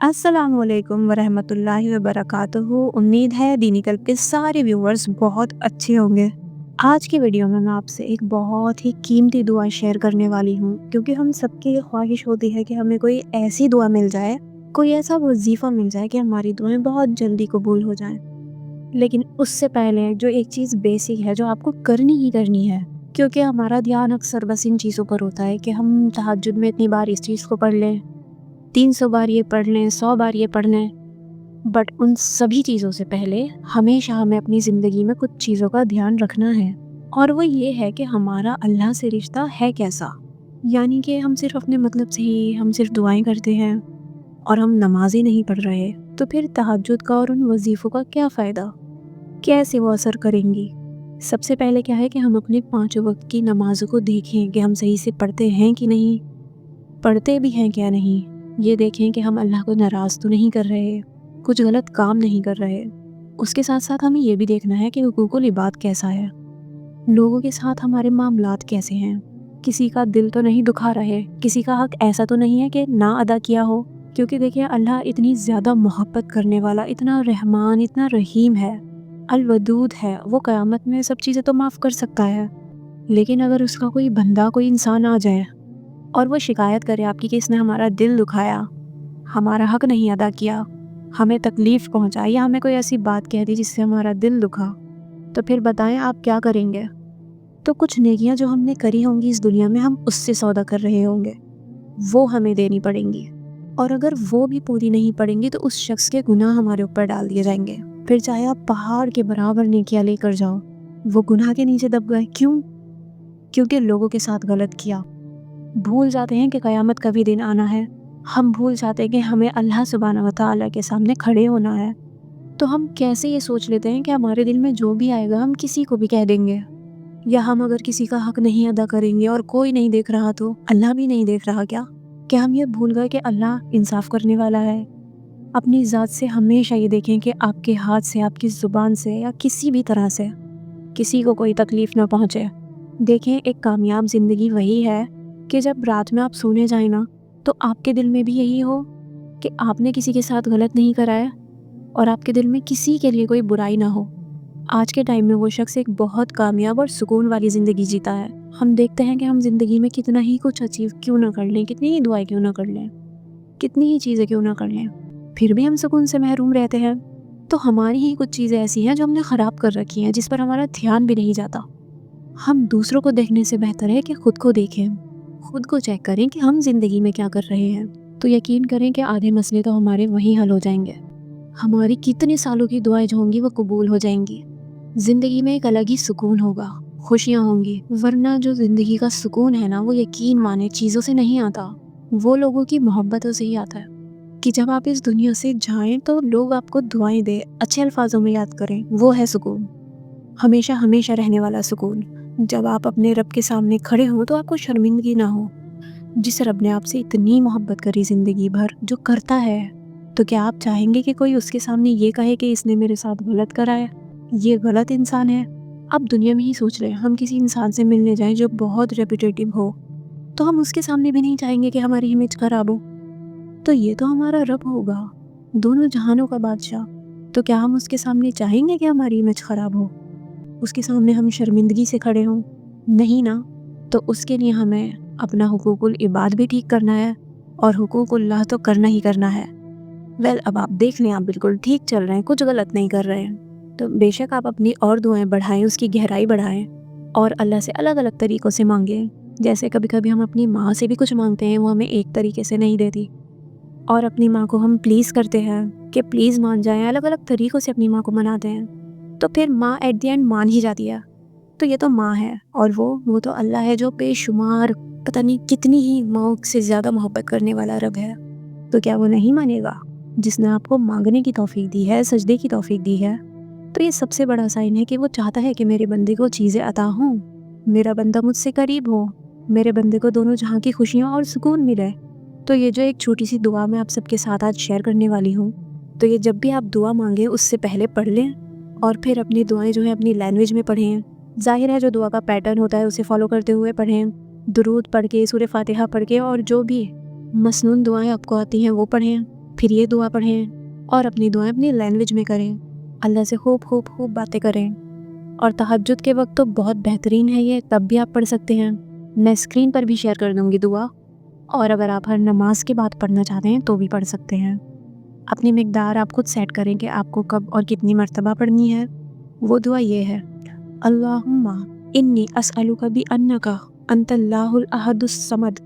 السلام علیکم ورحمۃ اللہ وبرکاتہ۔ امید ہے دینی کلب کے سارے ویورز بہت اچھے ہوں گے۔ آج کی ویڈیو میں آپ سے ایک بہت ہی قیمتی دعا شیئر کرنے والی ہوں، کیونکہ ہم سب کی خواہش ہوتی ہے کہ ہمیں کوئی ایسی دعا مل جائے، کوئی ایسا وظیفہ مل جائے کہ ہماری دعائیں بہت جلدی قبول ہو جائیں۔ لیکن اس سے پہلے جو ایک چیز بیسک ہے جو آپ کو کرنی ہی کرنی ہے، کیونکہ ہمارا دھیان اکثر بس ان چیزوں پر ہوتا ہے کہ ہم تہجد میں اتنی بار اس چیز کو پڑھ لیں، 300 بار یہ پڑھ لیں، 100 بار یہ پڑھ لیں، بٹ ان سبھی چیزوں سے پہلے ہمیشہ ہمیں اپنی زندگی میں کچھ چیزوں کا دھیان رکھنا ہے، اور وہ یہ ہے کہ ہمارا اللہ سے رشتہ ہے کیسا۔ یعنی کہ ہم صرف اپنے مطلب سے ہی ہم صرف دعائیں کرتے ہیں اور ہم نماز ہی نہیں پڑھ رہے، تو پھر تہجد کا اور ان وظیفوں کا کیا فائدہ، کیسے وہ اثر کریں گی؟ سب سے پہلے کیا ہے کہ ہم اپنے 5 وقت کی نمازوں کو دیکھیں کہ ہم صحیح سے پڑھتے ہیں کہ نہیں، پڑھتے بھی ہیں کیا نہیں، یہ دیکھیں کہ ہم اللہ کو ناراض تو نہیں کر رہے، کچھ غلط کام نہیں کر رہے۔ اس کے ساتھ ساتھ ہمیں یہ بھی دیکھنا ہے کہ حقوق العباد کیسا ہے، لوگوں کے ساتھ ہمارے معاملات کیسے ہیں، کسی کا دل تو نہیں دکھا رہے، کسی کا حق ایسا تو نہیں ہے کہ نہ ادا کیا ہو، کیونکہ دیکھیں اللہ اتنی زیادہ محبت کرنے والا، اتنا رحمان، اتنا رحیم ہے، الودود ہے، وہ قیامت میں سب چیزیں تو معاف کر سکتا ہے، لیکن اگر اس کا کوئی بندہ، کوئی انسان آ جائے اور وہ شکایت کرے آپ کی کہ اس نے ہمارا دل دکھایا، ہمارا حق نہیں ادا کیا، ہمیں تکلیف پہنچائی، یا ہمیں کوئی ایسی بات کہہ دی جس سے ہمارا دل دکھا، تو پھر بتائیں آپ کیا کریں گے؟ تو کچھ نیکیاں جو ہم نے کری ہوں گی اس دنیا میں، ہم اس سے سودا کر رہے ہوں گے، وہ ہمیں دینی پڑیں گی، اور اگر وہ بھی پوری نہیں پڑیں گی تو اس شخص کے گناہ ہمارے اوپر ڈال دیے جائیں گے، پھر چاہے آپ پہاڑ کے برابر نیکیاں لے کر جاؤ، وہ گناہ کے نیچے دب گئے۔ کیوں؟ کیونکہ لوگوں کے ساتھ غلط کیا۔ بھول جاتے ہیں کہ قیامت کا بھی دن آنا ہے، ہم بھول جاتے ہیں کہ ہمیں اللہ سبحانہ و تعالیٰ کے سامنے کھڑے ہونا ہے، تو ہم کیسے یہ سوچ لیتے ہیں کہ ہمارے دل میں جو بھی آئے گا ہم کسی کو بھی کہہ دیں گے، یا ہم اگر کسی کا حق نہیں ادا کریں گے اور کوئی نہیں دیکھ رہا تو اللہ بھی نہیں دیکھ رہا کیا ہم یہ بھول گئے کہ اللہ انصاف کرنے والا ہے؟ اپنی ذات سے ہمیشہ یہ دیکھیں کہ آپ کے ہاتھ سے، آپ کی زبان سے، یا کسی بھی طرح سے کسی کو کوئی تکلیف نہ پہنچے۔ دیکھیں ایک کامیاب زندگی وہی ہے کہ جب رات میں آپ سونے جائیں نا تو آپ کے دل میں بھی یہی ہو کہ آپ نے کسی کے ساتھ غلط نہیں کرا ہے، اور آپ کے دل میں کسی کے لیے کوئی برائی نہ ہو۔ آج کے ٹائم میں وہ شخص ایک بہت کامیاب اور سکون والی زندگی جیتا ہے۔ ہم دیکھتے ہیں کہ ہم زندگی میں کتنا ہی کچھ اچیو کیوں نہ کر لیں، کتنی ہی دعائیں کیوں نہ کر لیں، کتنی ہی چیزیں کیوں نہ کر لیں، پھر بھی ہم سکون سے محروم رہتے ہیں۔ تو ہماری ہی کچھ چیزیں ایسی ہیں جو ہم نے خراب کر رکھی ہیں، جس پر ہمارا دھیان بھی نہیں جاتا۔ ہم دوسروں کو دیکھنے سے بہتر ہے کہ خود کو دیکھیں، خود کو چیک کریں کہ ہم زندگی میں کیا کر رہے ہیں، تو یقین کریں کہ آدھے مسئلے تو ہمارے وہیں حل ہو جائیں گے، ہماری کتنے سالوں کی دعائیں جو ہوں گی وہ قبول ہو جائیں گی، زندگی میں ایک الگ ہی سکون ہوگا، خوشیاں ہوں گی۔ ورنہ جو زندگی کا سکون ہے نا، وہ یقین مانے چیزوں سے نہیں آتا، وہ لوگوں کی محبتوں سے ہی آتا ہے، کہ جب آپ اس دنیا سے جائیں تو لوگ آپ کو دعائیں دیں، اچھے الفاظوں میں یاد کریں، وہ ہے سکون، ہمیشہ ہمیشہ رہنے والا سکون۔ جب آپ اپنے رب کے سامنے کھڑے ہوں تو آپ کو شرمندگی نہ ہو، جس رب نے آپ سے اتنی محبت کری زندگی بھر، جو کرتا ہے، تو کیا آپ چاہیں گے کہ کوئی اس کے سامنے یہ کہے کہ اس نے میرے ساتھ غلط کرا ہے، یہ غلط انسان ہے؟ اب دنیا میں ہی سوچ لیں، ہم کسی انسان سے ملنے جائیں جو بہت ریپیٹیٹیو ہو، تو ہم اس کے سامنے بھی نہیں چاہیں گے کہ ہماری امیج خراب ہو، تو یہ تو ہمارا رب ہوگا، دونوں جہانوں کا بادشاہ، تو کیا ہم اس کے سامنے چاہیں گے کہ ہماری امیج خراب ہو، اس کے سامنے ہم شرمندگی سے کھڑے ہوں؟ نہیں نا۔ تو اس کے لیے ہمیں اپنا حقوق العباد بھی ٹھیک کرنا ہے، اور حقوق اللہ تو کرنا ہی کرنا ہے۔ اب آپ دیکھ لیں، آپ بالکل ٹھیک چل رہے ہیں، کچھ غلط نہیں کر رہے ہیں، تو بے شک آپ اپنی اور دعائیں بڑھائیں، اس کی گہرائی بڑھائیں، اور اللہ سے الگ الگ طریقوں سے مانگیں۔ جیسے کبھی کبھی ہم اپنی ماں سے بھی کچھ مانگتے ہیں، وہ ہمیں ایک طریقے سے نہیں دیتی، اور اپنی ماں کو ہم پلیز کرتے ہیں کہ پلیز مان جائیں، الگ الگ طریقوں سے اپنی ماں کو مناتے ہیں، تو پھر ماں ایٹ دی اینڈ مان ہی جاتی ہے، تو یہ تو ماں ہے، اور وہ تو اللہ ہے جو بے شمار پتہ نہیں کتنی ہی ماں سے زیادہ محبت کرنے والا رب ہے، تو کیا وہ نہیں مانے گا؟ جس نے آپ کو مانگنے کی توفیق دی ہے، سجدے کی توفیق دی ہے، تو یہ سب سے بڑا سائن ہے کہ وہ چاہتا ہے کہ میرے بندے کو چیزیں عطا ہوں، میرا بندہ مجھ سے قریب ہو، میرے بندے کو دونوں جہاں کی خوشیاں اور سکون ملے۔ تو یہ جو ایک چھوٹی سی دعا میں آپ سب کے ساتھ آج شیئر کرنے والی ہوں، تو یہ جب بھی آپ دعا مانگیں اس سے پہلے پڑھ لیں، اور پھر اپنی دعائیں جو ہیں اپنی لینگویج میں پڑھیں، ظاہر ہے جو دعا کا پیٹرن ہوتا ہے اسے فالو کرتے ہوئے پڑھیں، درود پڑھ کے، سورہ فاتحہ پڑھ کے، اور جو بھی مسنون دعائیں آپ کو آتی ہیں وہ پڑھیں، پھر یہ دعا پڑھیں اور اپنی دعائیں اپنی لینگویج میں کریں، اللہ سے خوب باتیں کریں۔ اور تہجد کے وقت تو بہت بہترین ہے یہ، تب بھی آپ پڑھ سکتے ہیں، میں اسکرین پر بھی شیئر کر دوں گی دعا، اور اگر آپ ہر نماز کے بعد پڑھنا چاہتے ہیں تو بھی پڑھ سکتے ہیں۔ اپنی مقدار آپ خود سیٹ کریں کہ آپ کو کب اور کتنی مرتبہ پڑھنی ہے۔ وہ دعا یہ ہے: اللہم انی اسألک بانک انت اللہ الاحد الصمد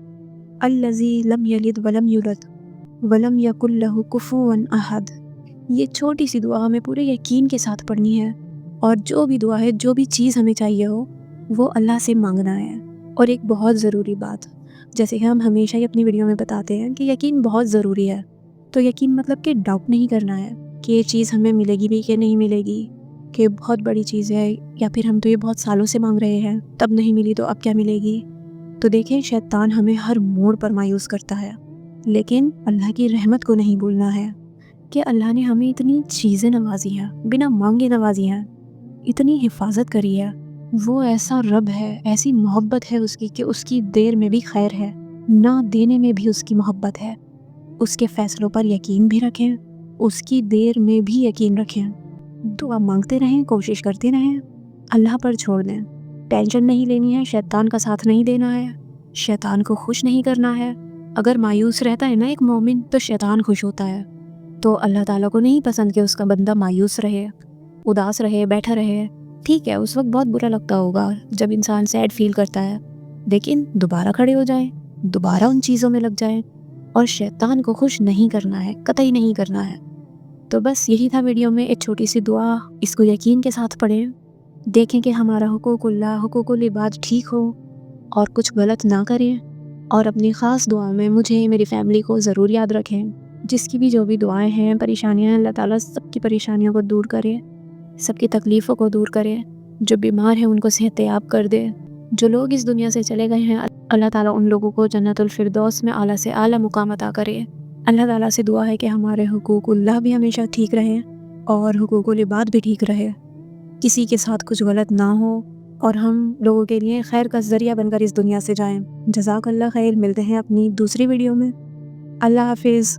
الذی لم یلد ولم یولد ولم یکن لہ کفوا احد۔ یہ چھوٹی سی دعا ہمیں پورے یقین کے ساتھ پڑھنی ہے، اور جو بھی دعا ہے، جو بھی چیز ہمیں چاہیے ہو، وہ اللہ سے مانگنا ہے۔ اور ایک بہت ضروری بات، جیسے کہ ہم ہمیشہ ہی اپنی ویڈیو میں بتاتے ہیں کہ یقین بہت ضروری ہے، تو یقین مطلب کہ ڈاؤٹ نہیں کرنا ہے کہ یہ چیز ہمیں ملے گی بھی کہ نہیں ملے گی، کہ بہت بڑی چیز ہے، یا پھر ہم تو یہ بہت سالوں سے مانگ رہے ہیں، تب نہیں ملی تو اب کیا ملے گی۔ تو دیکھیں، شیطان ہمیں ہر موڑ پر مایوس کرتا ہے، لیکن اللہ کی رحمت کو نہیں بھولنا ہے کہ اللہ نے ہمیں اتنی چیزیں نوازی ہیں، بنا مانگے نوازی ہیں، اتنی حفاظت کری ہے۔ وہ ایسا رب ہے، ایسی محبت ہے اس کی کہ اس کی دیر میں بھی خیر ہے، نہ دینے میں بھی اس کی محبت ہے۔ اس کے فیصلوں پر یقین بھی رکھیں، اس کی دیر میں بھی یقین رکھیں، دعا مانگتے رہیں، کوشش کرتے رہیں، اللہ پر چھوڑ دیں۔ ٹینشن نہیں لینی ہے، شیطان کا ساتھ نہیں دینا ہے، شیطان کو خوش نہیں کرنا ہے۔ اگر مایوس رہتا ہے نا ایک مومن، تو شیطان خوش ہوتا ہے۔ تو اللہ تعالیٰ کو نہیں پسند کہ اس کا بندہ مایوس رہے، اداس رہے، بیٹھا رہے۔ ٹھیک ہے، اس وقت بہت برا لگتا ہوگا جب انسان سیڈ فیل کرتا ہے، لیکن دوبارہ کھڑے ہو جائیں، دوبارہ ان چیزوں میں لگ جائیں، اور شیطان کو خوش نہیں کرنا ہے، قطعی نہیں کرنا ہے۔ تو بس یہی تھا ویڈیو میں ایک چھوٹی سی دعا، اس کو یقین کے ساتھ پڑھیں، دیکھیں کہ ہمارا حقوق اللہ، حقوق العباد ٹھیک ہو، اور کچھ غلط نہ کریں، اور اپنی خاص دعا میں مجھے، میری فیملی کو ضرور یاد رکھیں۔ جس کی بھی جو بھی دعائیں ہیں، پریشانیاں ہیں، اللہ تعالیٰ سب کی پریشانیوں کو دور کرے، سب کی تکلیفوں کو دور کرے، جو بیمار ہیں ان کو صحت یاب کر دے، جو لوگ اس دنیا سے چلے گئے ہیں، اللہ تعالیٰ ان لوگوں کو جنت الفردوس میں اعلیٰ سے اعلیٰ مقام عطا کرے۔ اللہ تعالیٰ سے دعا ہے کہ ہمارے حقوق اللہ بھی ہمیشہ ٹھیک رہیں، اور حقوق العباد بھی ٹھیک رہے، کسی کے ساتھ کچھ غلط نہ ہو، اور ہم لوگوں کے لیے خیر کا ذریعہ بن کر اس دنیا سے جائیں۔ جزاک اللہ خیر، ملتے ہیں اپنی دوسری ویڈیو میں۔ اللہ حافظ۔